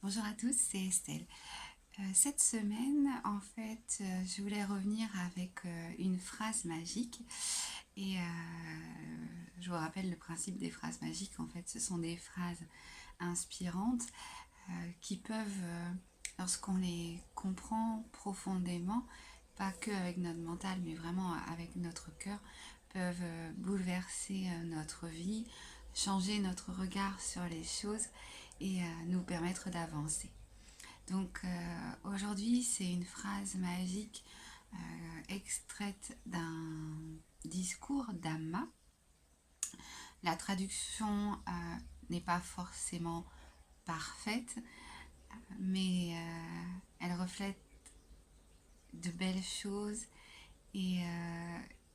Bonjour à tous, c'est Estelle. Cette semaine, en fait, je voulais revenir avec une phrase magique. Et je vous rappelle le principe des phrases magiques. En fait, ce sont des phrases inspirantes qui peuvent, lorsqu'on les comprend profondément, pas que avec notre mental, mais vraiment avec notre cœur, peuvent bouleverser notre vie, changer notre regard sur les choses et nous permettre d'avancer. Donc aujourd'hui, c'est une phrase magique extraite d'un discours d'Amma. La traduction n'est pas forcément parfaite, mais elle reflète de belles choses et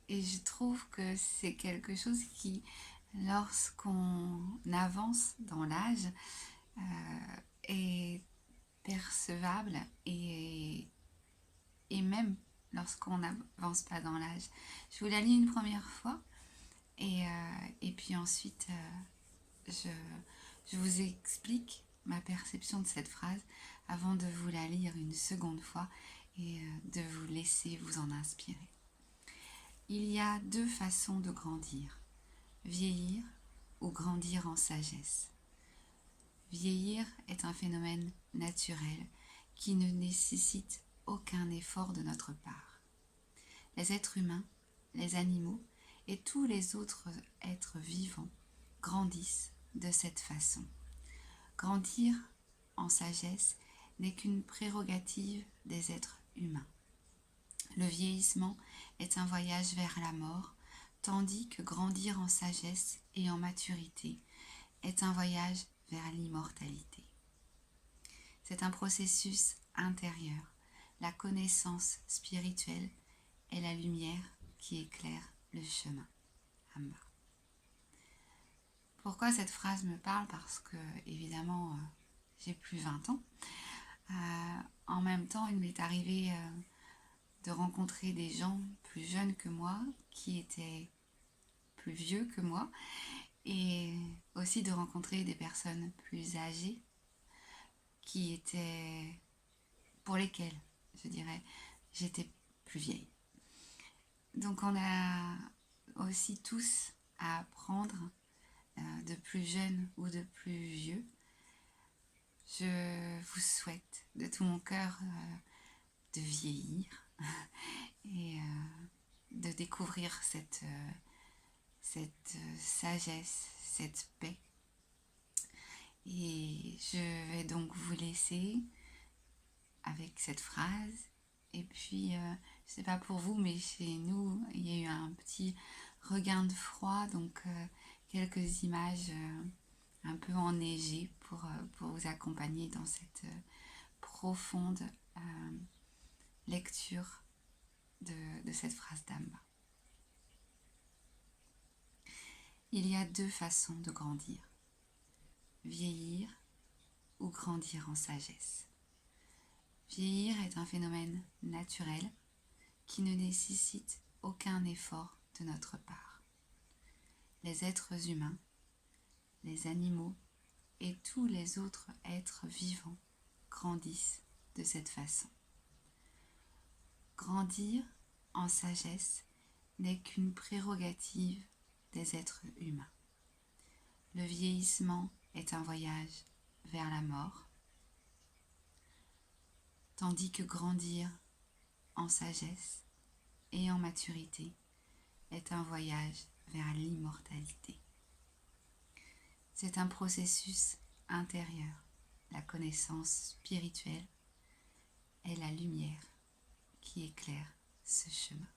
je trouve que c'est quelque chose qui, lorsqu'on avance dans l'âge, est percevable et même lorsqu'on n'avance pas dans l'âge. Je vous la lis une première fois et puis ensuite je, je vous explique ma perception de cette phrase avant de vous la lire une seconde fois et de vous laisser vous en inspirer. Il y a deux façons de grandir, vieillir ou grandir en sagesse. Vieillir est un phénomène naturel qui ne nécessite aucun effort de notre part. Les êtres humains, les animaux et tous les autres êtres vivants grandissent de cette façon. Grandir en sagesse n'est qu'une prérogative des êtres humains. Le vieillissement est un voyage vers la mort, tandis que grandir en sagesse et en maturité est un voyage vers l'immortalité. C'est un processus intérieur. La connaissance spirituelle est la lumière qui éclaire le chemin. Amma. Pourquoi cette phrase me parle? Parce que, évidemment, j'ai plus 20 ans. En même temps, il m'est arrivé de rencontrer des gens plus jeunes que moi, qui étaient plus vieux que moi, et aussi de rencontrer des personnes plus âgées, qui étaient, pour lesquelles, je dirais, j'étais plus vieille. Donc on a aussi tous à apprendre, de plus jeunes ou de plus vieux. Je vous souhaite de tout mon cœur de vieillir et de découvrir cette sagesse, cette paix. Et je vais donc vous laisser avec cette phrase. Et puis, je ne sais pas pour vous, mais chez nous, il y a eu un petit regain de froid, donc quelques images un peu enneigées pour vous accompagner dans cette profonde lecture de cette phrase d'Amba. Il y a deux façons de grandir, vieillir ou grandir en sagesse. Vieillir est un phénomène naturel qui ne nécessite aucun effort de notre part. Les êtres humains, les animaux et tous les autres êtres vivants grandissent de cette façon. Grandir en sagesse n'est qu'une prérogative des êtres humains. Le vieillissement est un voyage vers la mort, tandis que grandir en sagesse et en maturité est un voyage vers l'immortalité. C'est un processus intérieur. La connaissance spirituelle est la lumière qui éclaire ce chemin.